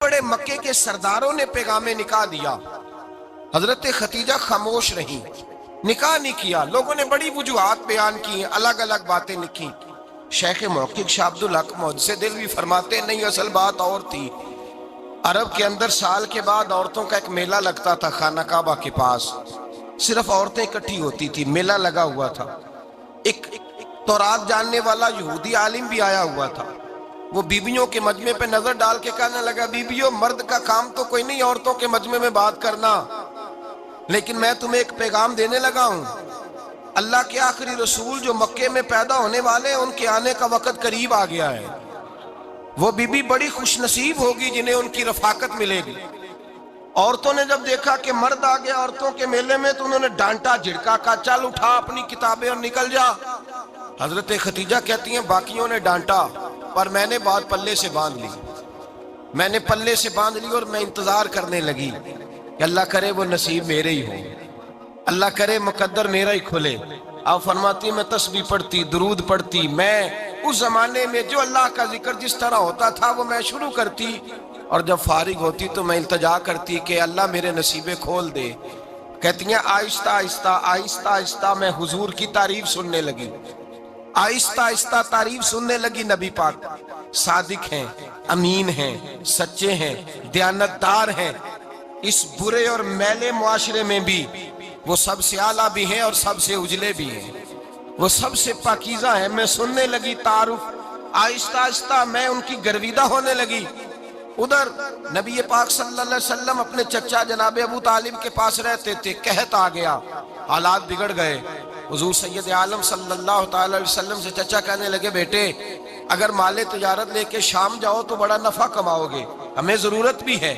बड़े मक्के के सरदारों ने पैगाम निकाह दिया, हजरत खतीजा खामोश रही, निकाह नहीं किया। लोगों ने बड़ी वजूहात बयान की, अलग अलग बातें लिखी। शेख मौकिक शाह अब्दुल हक मुहद्दिस दिलवी फरमाते नहीं, असल बात और थी। अरब के अंदर साल के बाद औरतों का एक मेला लगता था खाना काबा के पास, सिर्फ औरतें इकट्ठी होती थी, मेला लगा हुआ था। एक तौरात जानने वाला यहूदी आलिम भी आया हुआ था। वो बीबियों के मजमे पे नजर डाल के कहने लगा, बीबियों, मर्द का काम तो कोई नहीं औरतों के मजमे में बात करना, लेकिन मैं तुम्हें एक पैगाम देने लगा हूं। अल्लाह के आखिरी रसूल जो मक्के में पैदा होने वाले हैं, उनके आने का वक्त करीब आ गया है। वो बीबी बड़ी खुशनसीब होगी जिन्हें उनकी रफाकत मिलेगी। औरतों ने जब देखा कि मर्द आ गया औरतों के मेले में, तो उन्होंने डांटा, झिड़का, का चल उठा अपनी किताबें और निकल जा। हजरत खतीजा कहती हैं, बाकियों ने डांटा पर मैंने बात पल्ले से बांध ली। मैंने पल्ले से बांध ली और मैं इंतजार करने लगी कि अल्लाह करे वो नसीब मेरे ही हो, अल्लाह करे मुकद्दर मेरा ही खुले। आप फरमाती, मैं तस्बीह पढ़ती, दुरूद पढ़ती, मैं उस जमाने में जो अल्लाह का जिक्र जिस तरह होता था वो मैं शुरू करती, और जब फारिग होती तो मैं इल्तजा करती कि अल्लाह मेरे नसीबे खोल दे। कहती हैं, आहिस्ता आहिस्ता आहिस्ता आहिस्ता मैं हुजूर की तारीफ सुनने लगी, आहिस्ता आहिस्ता तारीफ सुनने लगी। नबी पाक सादिक हैं, अमीन हैं, सच्चे हैं, दयानतदार हैं। इस बुरे और मैले मुआशरे में भी वो सबसे आला भी हैं और सबसे उजले भी हैं, वो सबसे पाकीज़ा है। मैं सुनने लगी तारुफ, आहिस्ता आहिस्ता मैं उनकी गर्विदा होने लगी। उधर नबी पाक सल्लल्लाहु अलैहि वसल्लम अपने चचा जनाब अबू तालिब के पास रहते थे। कहत आ गया, हालात बिगड़ गए। हुजूर सैयद आलम सल्लल्लाहु ताला अलैहि वसल्लम से चचा कहने लगे, बेटे अगर माले तिजारत लेके शाम जाओ तो बड़ा नफा कमाओगे, हमें जरूरत भी है,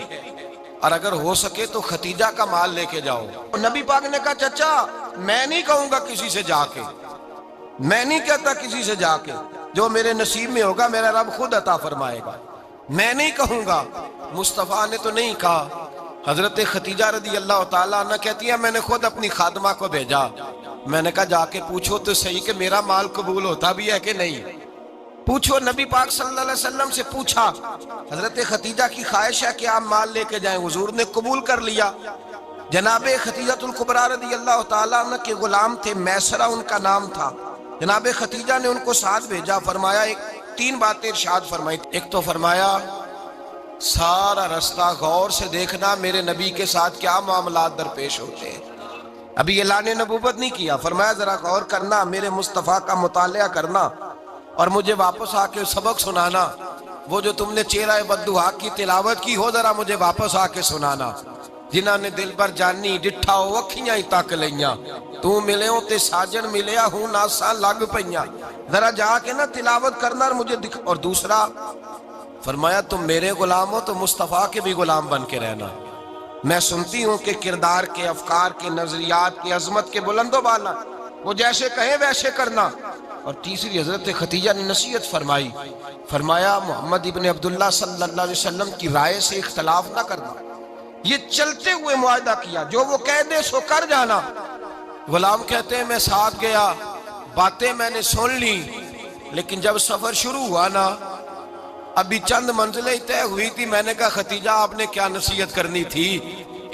और अगर हो सके तो खतीजा का माल लेके जाओ। नबी पाक ने कहा, चचा मैं नहीं कहूंगा किसी से जाके, मैं नहीं कहता किसी से जाके, जो मेरे नसीब में होगा मेरा रब खुद अता फरमाएगा, मैं नहीं कहूंगा। मुस्तफ़ा ने तो नहीं कहा। हजरत खतीजा रदी अल्लाह ताला अन्हा कहती है, मैंने खुद अपनी खादमा को भेजा। मैंने कहा जाके पूछो तो सही कि मेरा माल कबूल होता भी है कि नहीं, पूछो। नबी पाक सल्लल्लाहु अलैहि वसल्लम से पूछा। हजरत खतीजा की ख्वाहिश है कि आप माल लेके जाएं, हुजूर ने कबूल कर लिया। जनाबे खतीजतुल कुबरा रदी अल्लाह ताला अन्हा के गुलाम थे, मैसरा उनका नाम था। जनाब खतीजा ने उनको साथ भेजा। फरमाया, एक तीन बातें इरशाद फरमाई। एक तो फरमाया, सारा रास्ता गौर से देखना मेरे नबी के साथ क्या मामलात दरपेश होते हैं। अभी ऐलान नबूवत नहीं किया। फरमाया, जरा गौर करना, मेरे मुस्तफ़ा का मुतालिया करना और मुझे वापस आके सबक सुनाना। वो जो तुमने चेहरा बद्दुआ की तिलावत की हो, जरा मुझे वापस आके सुनाना। जिन्होंने दिल पर जानी डिठा हो अखियां ही तक लिया, तू मिले हो ते साजन मिलिया हूं नासा लग पईया, जरा जाके ना तिलावत करना और मुझे दिख। और दूसरा फरमाया, तुम मेरे गुलाम हो तो मुस्तफ़ा के भी गुलाम बन के रहना। मैं सुनती हूँ कि किरदार के, अफकार के, नजरियात के, अजमत के बुलंदो बाला, वो जैसे कहे वैसे करना। और तीसरी हजरत खतीजा ने नसीहत फरमाई। फरमाया, मोहम्मद इब्न अब्दुल्ला सल्लल्लाहु अलैहि वसल्लम की राय से इख्तलाफ ना करना। ये चलते हुए मुआहदा किया, जो वो कह दे सो कर जाना। गुलाम कहते हैं, मैं साथ गया, बातें मैंने सुन ली, लेकिन जब सफर शुरू हुआ ना, अभी चंद मंजिलें तय हुई थी। मैंने कहा, खतीजा आपने क्या नसीहत करनी थी,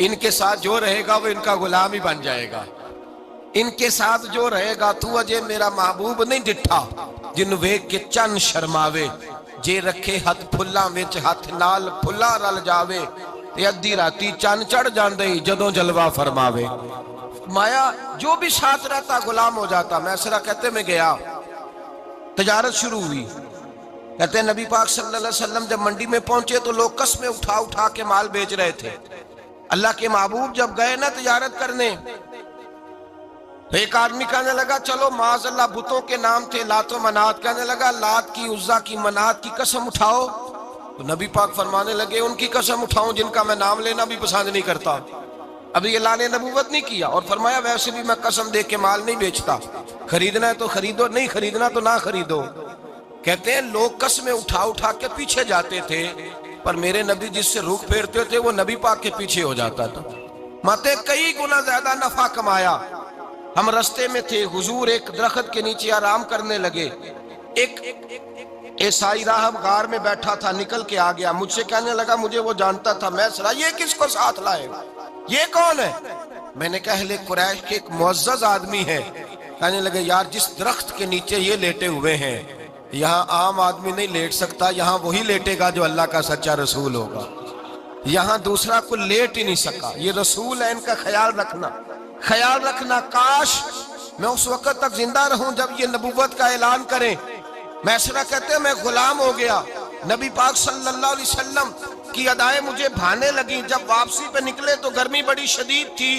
इनके साथ जो रहेगा वो इनका गुलाम ही बन जाएगा, इनके साथ जो रहेगा। तू अजय मेरा महबूब नहीं डिठा, जिन वेख के चन शर्मावे, जे रखे हथ फुल्लां विच हथ नाल फुल्ला रल जावे, ते अद्धी राती चन चढ़ जांदे जदों जलवा फरमावे। माया जो भी साथ रहता गुलाम हो जाता। मैसरा कहते मैं गया, तजारत शुरू हुई। कहते नबी पाक सल्लल्लाहु अलैहि वसल्लम जब मंडी में पहुंचे तो लोग कस्में उठा उठा के माल बेच रहे थे। अल्लाह के महबूब जब गए ना तजारत करने, तो एक आदमी कहने लगा, चलो माज़अल्लाह बुतों के नाम थे लात व मनात, कहने लगा लात की, उज़्ज़ा की, मनात की कसम उठाओ। तो नबी पाक फरमाने लगे, उनकी कसम उठाऊं जिनका मैं नाम लेना भी पसंद नहीं करता। अभी ऐलान नबूवत नहीं किया। और फरमाया, वैसे भी मैं कसम दे के माल नहीं बेचता, खरीदना है तो खरीदो, नहीं खरीदना तो ना खरीदो। कहते हैं लोग कसमें उठा उठा के पीछे जाते थे, पर मेरे नबी जिससे रुख फेरते थे वो नबी पाक के पीछे हो जाता था। माते कई गुना ज्यादा नफा कमाया। हम रास्ते में थे, हुजूर एक दरख्त के नीचे आराम करने लगे। एक عیسائی راہب غار میں بیٹھا تھا، نکل کے آ گیا، مجھ سے کہنے لگا مجھے وہ جانتا تھا، میں سنا یہ کس کو ساتھ لائے، یہ کون ہے؟ میں نے کہا اہل قریش کے ایک معزز آدمی ہے۔ کہنے لگے یار جس درخت کے نیچے یہ لیٹے ہوئے ہیں یہاں عام آدمی نہیں لیٹ سکتا، یہاں وہی لیٹے گا جو اللہ کا سچا رسول ہوگا، یہاں دوسرا کوئی لیٹ ہی نہیں سکا، یہ رسول ہے، ان کا خیال رکھنا، خیال رکھنا۔ کاش میں اس وقت تک زندہ رہوں جب یہ نبوت کا اعلان کریں۔ میسرہ کہتے ہیں میں غلام ہو گیا، نبی پاک صلی اللہ علیہ وسلم کی ادائیں مجھے بھانے لگیں، جب واپسی پہ نکلے تو گرمی بڑی شدید تھی،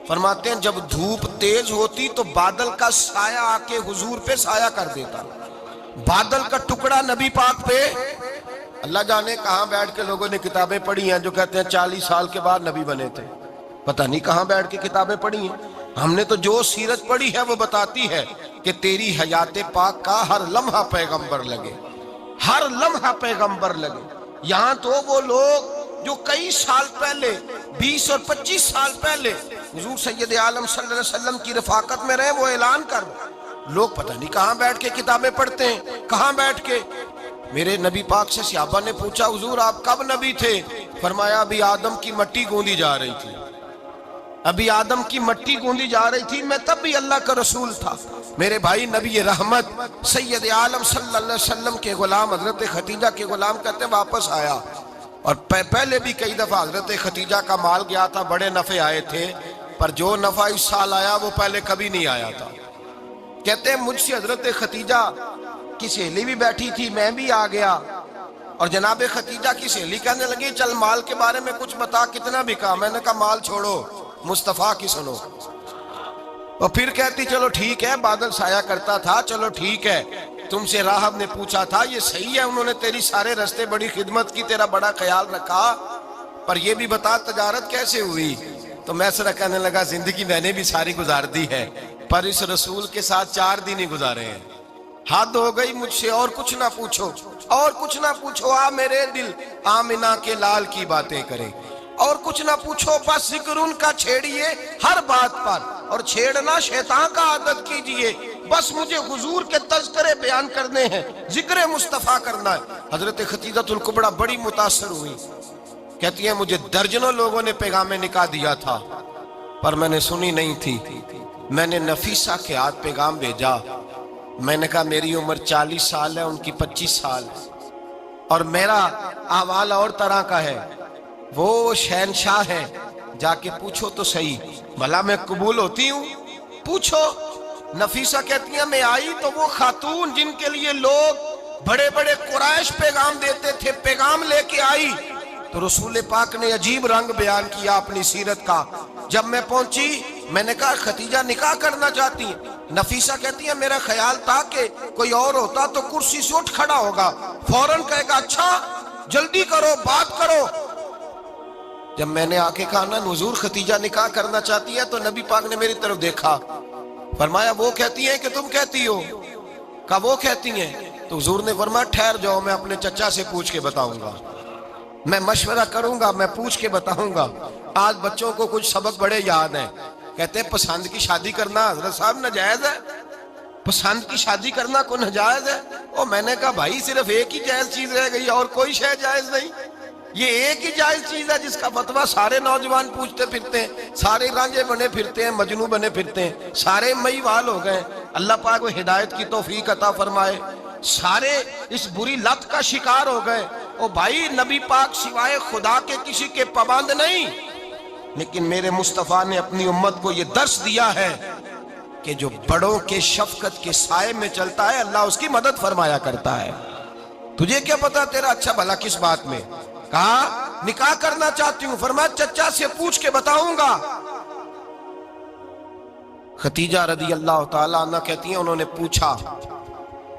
فرماتے ہیں جب دھوپ تیز ہوتی تو بادل کا سایہ آ کے حضور پہ سایہ کر دیتا، بادل کا ٹکڑا نبی پاک پہ۔ اللہ جانے کہاں بیٹھ کے لوگوں نے کتابیں پڑھی ہیں جو کہتے ہیں 40 سال کے بعد نبی بنے تھے، پتہ نہیں کہاں بیٹھ کے کتابیں پڑھی ہیں۔ ہم نے تو جو سیرت پڑھی ہے وہ بتاتی ہے کہ تیری حیات پاک کا ہر لمحہ پیغمبر لگے، ہر لمحہ پیغمبر لگے۔ یہاں تو وہ لوگ جو کئی سال پہلے 20 اور 25 سال پہلے حضور سید عالم صلی اللہ علیہ وسلم کی رفاقت میں رہے، وہ اعلان کر لوگ پتہ نہیں کہاں بیٹھ کے کتابیں پڑھتے ہیں، کہاں بیٹھ کے۔ میرے نبی پاک سے صحابہ نے پوچھا حضور آپ کب نبی تھے؟ فرمایا ابھی آدم کی مٹی گوندی جا رہی تھی، ابھی آدم کی مٹی گوندی جا رہی تھی، میں تب بھی اللہ کا رسول تھا۔ میرے بھائی نبی رحمت سید عالم صلی اللہ علیہ وسلم کے غلام حضرت ختیجہ کے غلام کہتے ہیں واپس آیا، اور پہلے بھی کئی دفعہ حضرت ختیجہ کا مال گیا تھا، بڑے نفع آئے تھے، پر جو نفع اس سال آیا وہ پہلے کبھی نہیں آیا تھا۔ کہتے ہیں مجھ سے حضرت ختیجہ کی سہیلی بھی بیٹھی تھی، میں بھی آ گیا، اور جناب ختیجہ کی سہیلی کہنے لگی چل مال کے بارے میں کچھ بتا، کتنا بکا؟ میں نے کہا مال چھوڑو، مصطفیٰ کی سنو۔ اور پھر کہتی چلو ٹھیک ہے، بادل سایہ کرتا تھا، چلو ٹھیک ہے، تم سے راہب نے پوچھا تھا یہ صحیح ہے، انہوں نے تیری سارے رستے بڑی خدمت کی، تیرا بڑا خیال رکھا، پر یہ بھی بتا تجارت کیسے ہوئی؟ تو میسرہ کہنے لگا زندگی میں نے بھی ساری گزار دی ہے، پر اس رسول کے ساتھ 4 دن ہی گزارے ہیں، حد ہو گئی مجھ سے، اور کچھ نہ پوچھو، اور کچھ نہ پوچھو، آ میرے دل آمنہ کے لال کی باتیں کرے، اور کچھ نہ پوچھو، بس ذکر ان کا چھیڑیے ہر بات پر، اور چھیڑنا شیطان کا عادت کیجئے، بس مجھے حضور کے تذکرے بیان کرنے ہیں، ذکر مصطفیٰ کرنا ہے۔ حضرت ختیجہ الکبریٰ بڑی متاثر ہوئی، کہتی ہیں مجھے درجنوں لوگوں نے پیغام نکاح دیا تھا پر میں نے سنی نہیں تھی، میں نے نفیسہ کے ہاتھ پیغام بھیجا، میں نے کہا میری عمر 40 سال ہے، ان کی 25 سال ہے، اور میرا احوال اور طرح کا ہے، وہ شہنشاہ ہے، جا کے پوچھو تو صحیح، بھلا میں قبول ہوتی ہوں؟ پوچھو۔ نفیسہ کہتی ہیں میں آئی تو وہ خاتون جن کے لیے لوگ بڑے بڑے قریش پیغام دیتے تھے، پیغام لے کے آئی، تو رسول پاک نے عجیب رنگ بیان کیا اپنی سیرت کا۔ جب میں پہنچی میں نے کہا ختیجہ نکاح کرنا چاہتی ہیں؟ نفیسہ کہتی ہے میرا خیال تھا کہ کوئی اور ہوتا تو کرسی سے اٹھ کھڑا ہوگا، فوراً کہے گا اچھا جلدی کرو بات کرو۔ جب میں نے آ کے کہا نا حضور ختیجہ نکاح کرنا چاہتی ہے، تو نبی پاک نے میری طرف دیکھا، فرمایا وہ کہتی ہیں کہ تم کہتی ہو؟ کہا وہ کہتی ہیں، تو حضور نے فرمایا ٹھہر جاؤ، میں اپنے چچا سے پوچھ کے بتاؤں گا، میں مشورہ کروں گا، میں پوچھ کے بتاؤں گا۔ آج بچوں کو کچھ سبق بڑے یاد ہیں، کہتے ہیں پسند کی شادی کرنا حضرت صاحب ناجائز ہے، پسند کی شادی کرنا کوئی ناجائز ہے؟ اور میں نے کہا بھائی صرف ایک ہی جائز چیز رہ گئی، اور کوئی شے جائز نہیں، یہ ایک ہی جائز چیز ہے جس کا فتویٰ سارے نوجوان پوچھتے پھرتے ہیں، سارے رانجے بنے پھرتے ہیں، مجنوں بنے پھرتے ہیں، سارے مئی وال ہو گئے۔ اللہ پاک وہ ہدایت کی توفیق عطا فرمائے، سارے اس بری لت کا شکار ہو گئے۔ او بھائی نبی پاک سوائے خدا کے کسی کے پابند نہیں، لیکن میرے مصطفیٰ نے اپنی امت کو یہ درس دیا ہے کہ جو بڑوں کے شفقت کے سائے میں چلتا ہے اللہ اس کی مدد فرمایا کرتا ہے۔ تجھے کیا پتا تیرا اچھا بھلا کس بات میں؟ کہا نکاح کرنا چاہتی ہوں، فرمایا چچا سے پوچھ کے بتاؤں گا۔ ختیجہ رضی اللہ تعالیٰ عنہ کہتی ہیں انہوں نے پوچھا،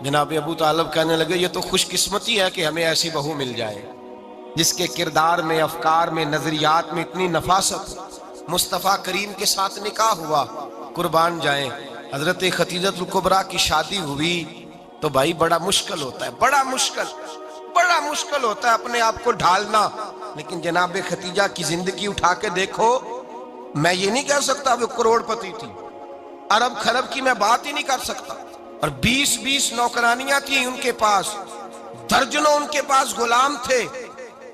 جناب ابو طالب کہنے لگے یہ تو خوش قسمتی ہے کہ ہمیں ایسی بہو مل جائے جس کے کردار میں، افکار میں، نظریات میں اتنی نفاست ہو۔ مصطفیٰ کریم کے ساتھ نکاح ہوا، قربان جائیں۔ حضرت ختیجہ الکبریٰ کی شادی ہوئی تو بھائی بڑا مشکل ہوتا ہے، بڑا مشکل ہوتا ہے اپنے آپ کو ڈھالنا، لیکن جناب ختیجہ کی زندگی اٹھا کے دیکھو، میں یہ نہیں کہہ سکتا وہ کروڑ پتی تھی، ارب خرب کی میں بات ہی نہیں کر سکتا، اور 20 نوکرانیاں تھیں ان کے پاس، दर्जनों उनके पास गुलाम थे,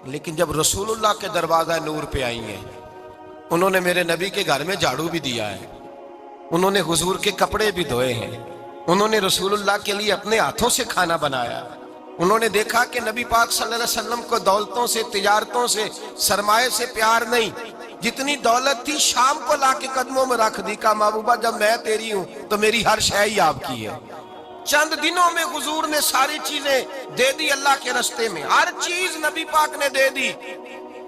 लेकिन जब रसूलुल्लाह के दरवाजा नूर पे आई हैं, उन्होंने मेरे नबी के घर में झाड़ू भी दिया है, उन्होंने हुजूर के कपड़े भी धोए हैं, उन्होंने रसूलुल्लाह के लिए अपने हाथों से खाना बनाया। उन्होंने देखा कि नबी पाक सल्लल्लाहु अलैहि वसल्लम को दौलतों से, तिजारतों से, सरमाए से प्यार नहीं, जितनी दौलत थी शाम को लाके कदमों में रख दी। का महबूबा जब मैं तेरी हूं तो मेरी हर शय ही आपकी है। चंद दिनों में हुजूर ने सारी चीजें दे दी अल्लाह के रास्ते में, हर चीज नबी पाक ने दे दी।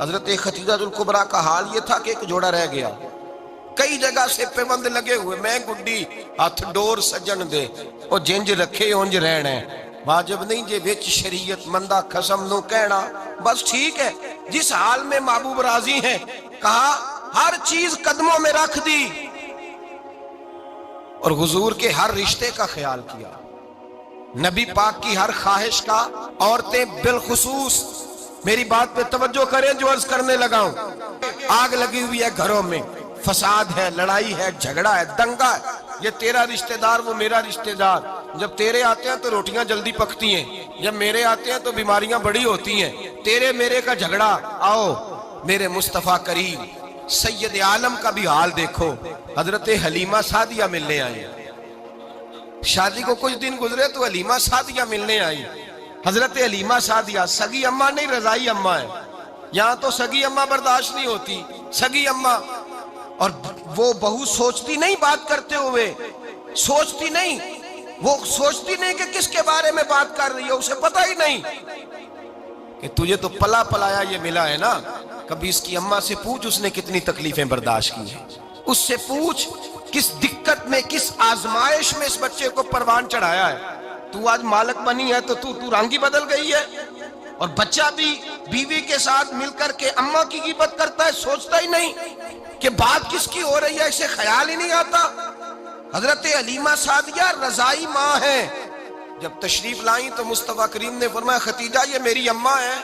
हजरत खदीजातुल कुबरा का हाल ये था कि एक जोड़ा रह गया, कई जगह से पेबंद लगे हुए, मैं गुड्डी हथ डोर सजन दे और जिंज रखे उंज रहना, वाजिब नहीं जे विच शरीयत मंदा खसम नो कहना। बस ठीक है, जिस हाल में महबूब राजी है, कहा हर चीज कदमों में रख दी और हुजूर के हर रिश्ते का ख्याल किया, नबी पाक की हर ख्वाहिश का। औरतें बिलखुसूस मेरी बात पे तवज्जो करें जो अर्ज करने लगा हूं। आग लगी हुई है घरों में, फसाद है, लड़ाई है, झगड़ा है, दंगा है, ये तेरा रिश्तेदार वो मेरा रिश्तेदार। जब तेरे आते हैं तो रोटियां जल्दी पकती हैं, जब मेरे आते हैं तो बीमारियां बड़ी होती हैं। तेरे मेरे का झगड़ा, आओ मेरे मुस्तफा करीम सैयद आलम का भी हाल देखो। हजरत हलीमा सादिया मिलने आई, शादी को कुछ दिन गुजरे तो हलीमा सादिया मिलने आई। हजरत हलीमा सादिया सगी अम्मा नहीं, रजाई अम्मा है। यहाँ तो सगी अम्मा बर्दाश्त नहीं होती, सगी अम्मा। और वो बहू सोचती नहीं बात करते हुए, सोचती नहीं, वो सोचती नहीं कि किसके बारे में बात कर रही है, उसे पता ही नहीं कि तुझे तो पला पलाया ये मिला है ना। कभी इसकी अम्मा से पूछ उसने कितनी तकलीफें बर्दाश्त की है, उससे पूछ किस दिक्कत में, किस आजमाइश में इस बच्चे को परवान चढ़ाया है। तू आज मालक बनी है तो तू रंग ही बदल गई है। और बच्चा भी बीवी के साथ मिलकर के अम्मा की गिबत करता है, सोचता ही नहीं कि बात किसकी हो रही है, इसे ख्याल ही नहीं आता। हजरत हलीमा सादिया रजाई माँ है। जब तशरीफ लाई तो मुस्तफा करीम ने फरमाया, खतीजा ये मेरी अम्मा है।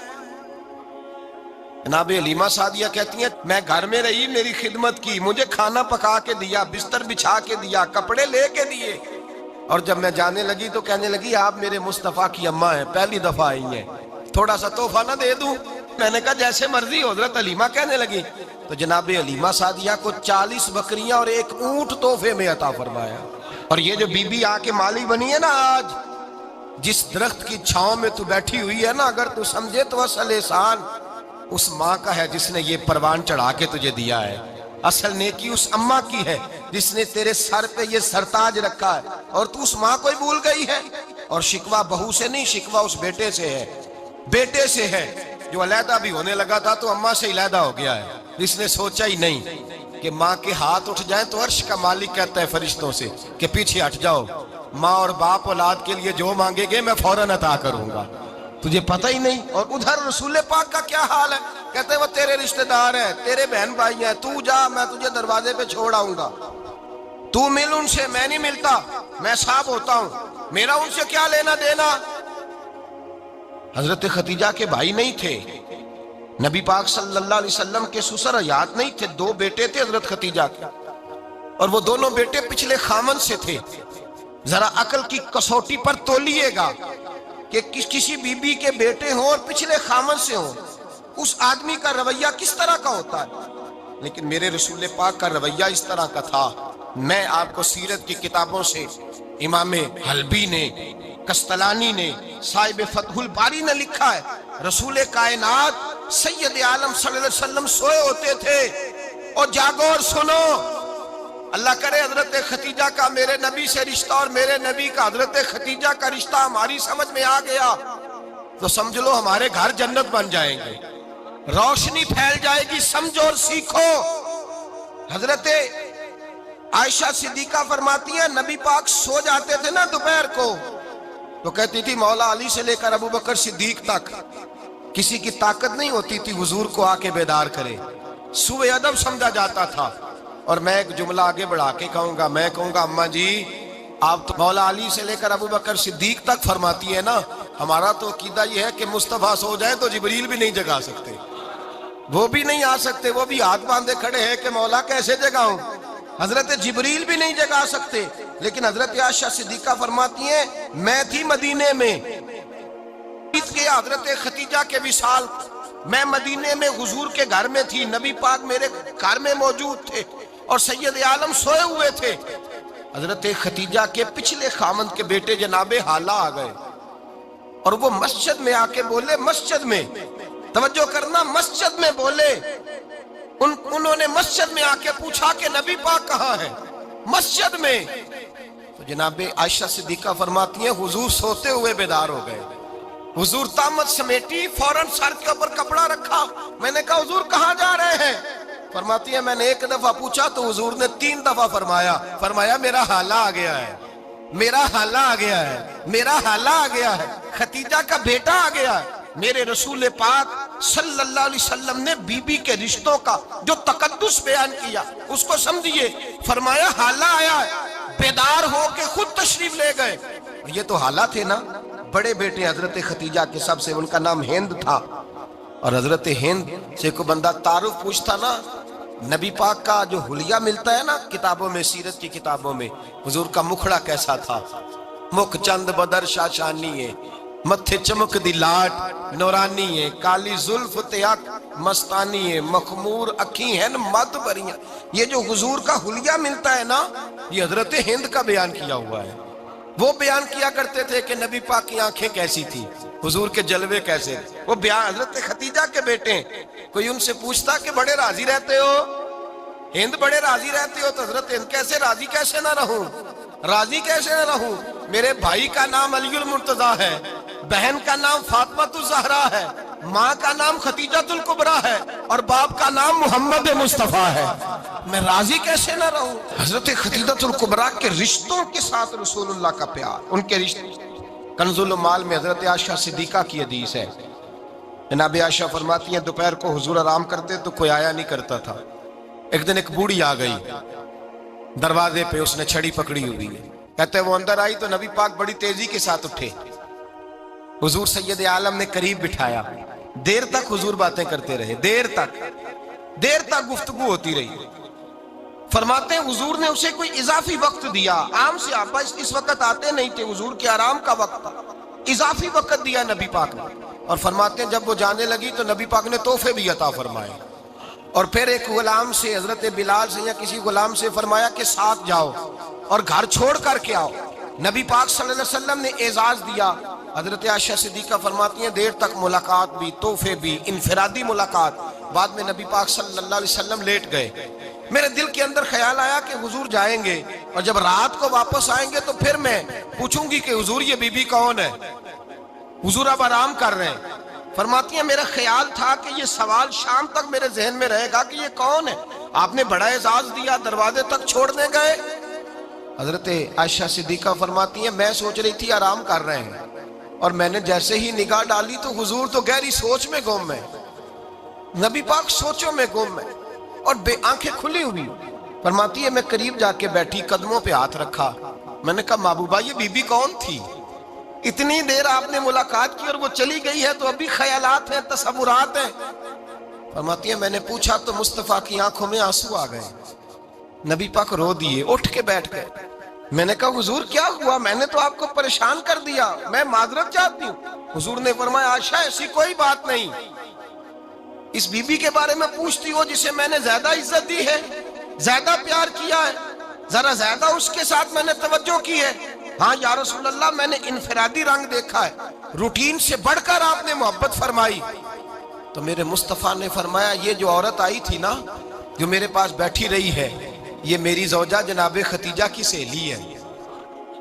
जनाब हलीमा सादिया कहती हैं, मैं घर में रही, मेरी खिदमत की, मुझे खाना पका के दिया, बिस्तर बिछा के दिया, कपड़े लेके दिए, और जब मैं जाने लगी तो कहने लगी आप मेरे मुस्तफा की अम्मा हैं, पहली दफा आई हैं, थोड़ा सा तोहफा ना दे दूं। मैंने कहा जैसे मर्जी। हजरत हलीमा कहने लगी तो जनाब हलीमा सादिया को 40 बकरियां और एक ऊंट तोहफे में अता फरमाया। और ये जो बीबी आके माली बनी है ना, आज जिस दरख्त की छांव में तू बैठी हुई है ना, अगर तू समझे तो असल एहसान उस माँ का है जिसने ये परवान चढ़ा के तुझे दिया है। असल नेकी उस अम्मा की है जिसने तेरे सर पे ये सरताज रखा है, और तू उस माँ को ही भूल गई है। और शिकवा बहू से नहीं, शिकवा उस बेटे से है, बेटे से है जो अलहदा भी होने लगा था तो अम्मा से अलहदा हो गया है। इसने सोचा ही नहीं कि माँ के हाथ उठ जाए तो अर्श का मालिक कहता है फरिश्तों से कि पीछे हट जाओ, माँ और बाप औलाद के लिए जो मांगेगे मैं फौरन अता करूंगा। तुझे पता ही नहीं। और उधर रसूल पाक का क्या हाल है, कहते हैं वो तेरे रिश्तेदार है, तेरे बहन भाई हैं, तू जा, मैं तुझे दरवाजे पे छोड़ आऊंगा, तू मिल उनसे, मैं नहीं मिलता, मैं साफ होता हूं, मेरा उनसे क्या लेना देना। हजरत खतीजा के भाई नहीं थे, नबी पाक सल्लल्लाहु अलैहि वसल्लम के ससुर हयात नहीं थे, 2 बेटे थे हजरत खतीजा के, और वो दोनों बेटे पिछले खामन से थे। जरा अकल की कसौटी पर तोलिएगा कि किसी बीबी के बेटे हों और पिछले खामन से हों, उस आदमी का रवैया किस तरह का होता है। लेकिन मेरे रसूल पाक का रवैया इस तरह का था। मैं आपको सीरत की किताबों से, इमाम हल्बी ने, कस्तलानी ने, साहिब फतहुल बारी ने लिखा है, रसूल कायनात सैयद आलम सल्लल्लाहु अलैहि वसल्लम सोए होते थे और जागो और सुनो। अल्लाह करे हजरत खतीजा का मेरे नबी से रिश्ता और मेरे नबी का हजरत खतीजा का रिश्ता हमारी समझ में आ गया तो समझ लो हमारे घर जन्नत बन जाएंगे, रोशनी फैल जाएगी। समझो और सीखो। हजरत आयशा सिद्दीका फरमाती है, नबी पाक सो जाते थे ना दोपहर को तो कहती थी मौला अली से लेकर अबू बकर सिद्दीक तक किसी की ताकत नहीं होती थी हुजूर को आके बेदार करे, सुबह अदब समझा जाता था। और मैं एक जुमला आगे बढ़ा के कहूंगा, मैं कहूंगा अम्मा जी आप तो मौला अली से लेकर अबू बकर सिद्दीक तक फरमाती है ना, हमारा तो अकीदा ये है कि मुस्तफा सो जाए तो जिब्रील भी नहीं जगा सकते, वो भी नहीं आ सकते, वो भी हाथ बांधे खड़े हैं कि मौला कैसे जगाऊं। हजरत जिब्रील भी नहीं जगा सकते। लेकिन हजरत आयशा सिद्दीका फरमाती हैं, मैं थी मदीने में سمجھ گیا حضرت خدیجہ کے وصال. میں مدینے میں حضور کے گھر میں تھی, نبی پاک میرے گھر میں موجود تھے اور سید عالم سوئے ہوئے تھے. حضرت خدیجہ کے پچھلے خامند کے بیٹے جناب حالہ آ گئے اور وہ مسجد میں آ کے بولے, مسجد میں توجہ کرنا, مسجد میں بولے. انہوں نے مسجد میں آ کے پوچھا کہ نبی پاک کہاں ہے؟ مسجد میں. تو جناب عائشہ صدیقہ فرماتی ہیں حضور سوتے ہوئے بیدار ہو گئے. حضور طامت سمیٹی, فوراً سر کے اوپر کپڑا رکھا. میں نے کہا حضور کہاں جا رہے ہیں؟ فرماتی ہیں میں نے ایک دفعہ پوچھا تو حضور نے 3 دفعہ فرمایا میرا حالہ آ گیا ہے, میرا حالہ آ گیا ہے, میرا حالہ آ گیا ہے, خدیجہ کا بیٹا آ گیا ہے. میرے رسول پاک صلی اللہ علیہ وسلم نے بی بی کے رشتوں کا جو تقدس بیان کیا اس کو سمجھیے. فرمایا حالہ آیا ہے, بیدار ہو کے خود تشریف لے گئے. یہ تو حالہ تھے نا, بڑے بیٹے حضرت خدیجہ کے سب سے, ان کا نام ہند تھا. اور حضرت ہند سے کوئی بندہ تعارف پوچھتا نا, نبی پاک کا جو حلیہ ملتا ہے نا کتابوں میں, سیرت کی کتابوں میں, حضور کا مکھڑا کیسا تھا. مکھ چند بدر شاشانی ہے, متھے چمک دی لاٹ نورانی ہے, کالی زلف تیاک مستانی ہے, مخمور اکھی ہیں مد بریاں. یہ جو حضور کا حلیہ ملتا ہے نا, یہ حضرت ہند کا بیان کیا ہوا ہے. وہ بیان کیا کرتے تھے کہ نبی پاک کی آنکھیں کیسی تھی, حضور کے جلوے کیسے تھے. وہ بیان حضرت خدیجہ کے بیٹے ہیں. کوئی ان سے پوچھتا کہ بڑے راضی رہتے ہو, ہند بڑے راضی رہتے ہو, تو حضرت ہند کیسے راضی کیسے نہ رہوں, راضی کیسے نہ رہوں. میرے بھائی کا نام علی المرتضیٰ ہے, بہن کا نام فاطمۃ الزہرا ہے, ماں کا نام خدیجۃ الکبریٰ ہے اور باپ کا نام محمد مصطفیٰ ہے. میں راضی کیسے نہ رہوں. حضرت خدیجۃ الکبریٰ کے رشتوں کے ساتھ رسول اللہ کا پیار, ان کے رشتے. کنز المال میں حضرت عائشہ صدیقہ کی حدیث ہے. جناب عائشہ فرماتی ہیں دوپہر کو حضور آرام کرتے تو کوئی آیا نہیں کرتا تھا. ایک دن ایک بوڑھی آ گئی دروازے پہ, اس نے چھڑی پکڑی ہوئی ہے. کہتے ہیں وہ اندر آئی تو نبی پاک بڑی تیزی کے ساتھ اٹھے. حضور سید عالم نے قریب بٹھایا, دیر تک حضور باتیں کرتے رہے, دیر تک گفتگو ہوتی رہی. فرماتے ہیں حضور نے اسے کوئی اضافی وقت دیا. عام صحابہ اس وقت آتے نہیں تھے, حضور کے آرام کا وقت تھا, اضافی وقت دیا نبی پاک نے. اور فرماتے ہیں جب وہ جانے لگی تو نبی پاک نے تحفے بھی عطا فرمائے. اور پھر ایک غلام سے, حضرت بلال سے یا کسی غلام سے فرمایا کہ ساتھ جاؤ اور گھر چھوڑ کر کے آؤ. نبی پاک صلی اللہ علیہ وسلم نے اعزاز دیا. حضرت عائشہ صدیقہ فرماتی ہیں دیر تک ملاقات بھی, تحفے بھی, انفرادی ملاقات. بعد میں نبی پاک صلی اللہ علیہ وسلم لیٹ گئے. میرے دل کے اندر خیال آیا کہ حضور جائیں گے اور جب رات کو واپس آئیں گے تو پھر میں پوچھوں گی کہ حضور یہ بی بی کون ہے, حضور اب آرام کر رہے ہیں. فرماتی ہیں میرا خیال تھا کہ یہ سوال شام تک میرے ذہن میں رہے گا کہ یہ کون ہے, آپ نے بڑا اعزاز دیا, دروازے تک چھوڑنے گئے. حضرت عائشہ صدیقہ فرماتی ہیں میں سوچ رہی تھی آرام کر رہے ہیں, اور میں نے جیسے ہی نگاہ ڈالی تو حضور تو گہری سوچ میں گم ہے, نبی پاک سوچوں میں گم ہے اور بے آنکھیں کھلی ہوئی. فرماتی ہے میں قریب جا کے بیٹھی, قدموں پہ ہاتھ رکھا. میں نے کہا محبوبہ یہ بی بی کون تھی, اتنی دیر آپ نے ملاقات کی اور وہ چلی گئی ہے تو ابھی خیالات ہیں, تصورات ہیں. فرماتی ہے میں نے پوچھا تو مصطفیٰ کی آنکھوں میں آنسو آ گئے. نبی پاک رو دیے, اٹھ کے بیٹھ گئے. میں نے کہا حضور کیا ہوا, میں نے تو آپ کو پریشان کر دیا, میں معذرت چاہتی ہوں. حضور نے فرمایا عائشہ ایسی کوئی بات نہیں, اس بی بی کے بارے میں پوچھتی ہو جسے میں نے زیادہ عزت دی ہے, زیادہ پیار کیا ہے, ذرا زیادہ اس کے ساتھ میں نے توجہ کی ہے. ہاں یا رسول اللہ میں نے انفرادی رنگ دیکھا ہے, روٹین سے بڑھ کر آپ نے محبت فرمائی. تو میرے مصطفیٰ نے فرمایا یہ جو عورت آئی تھی نا, جو میرے پاس بیٹھی رہی ہے, یہ میری زوجہ جناب خدیجہ کی سہیلی ہے,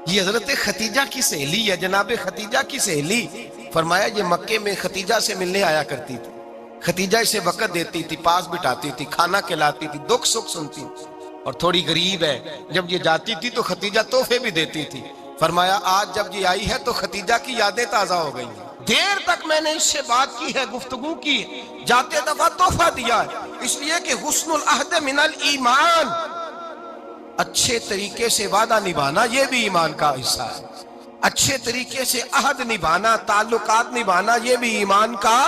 یہ حضرت خدیجہ کی سہیلی ہے, جناب خدیجہ کی سہیلی. فرمایا یہ مکے میں خدیجہ سے ملنے آیا کرتی تھی, خدیجہ اسے وقت دیتی تھی, پاس بٹھاتی تھی, کھانا کھلاتی تھی, دکھ سکھ سنتی تھی, اور تھوڑی غریب ہے, جب یہ جاتی تھی تو خدیجہ تحفے بھی دیتی تھی. فرمایا آج جب یہ آئی ہے تو خدیجہ کی یادیں تازہ ہو گئی ہیں, دیر تک میں نے اس سے بات کی ہے, گفتگو کی, جاتے دفعہ تحفہ دیا ہے, اس لیے کہ حسن العہد من الایمان, اچھے طریقے سے وعدہ نبھانا یہ بھی ایمان کا حصہ ہے. اچھے طریقے سے عہد نبھانا, تعلقات نبھانا یہ بھی ایمان کا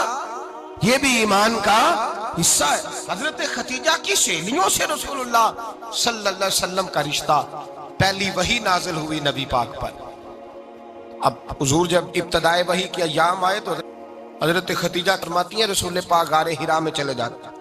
حصہ ہے. حضرت خدیجہ کی سہیلیوں سے رسول اللہ صلی اللہ علیہ وسلم کا رشتہ, پہلی وحی نازل ہوئی نبی پاک پر. اب حضور جب ابتدائے وحی کے ایام آئے تو حضرت خدیجہ فرماتی ہیں رسول پاک غار ہرا میں چلے جاتے ہیں،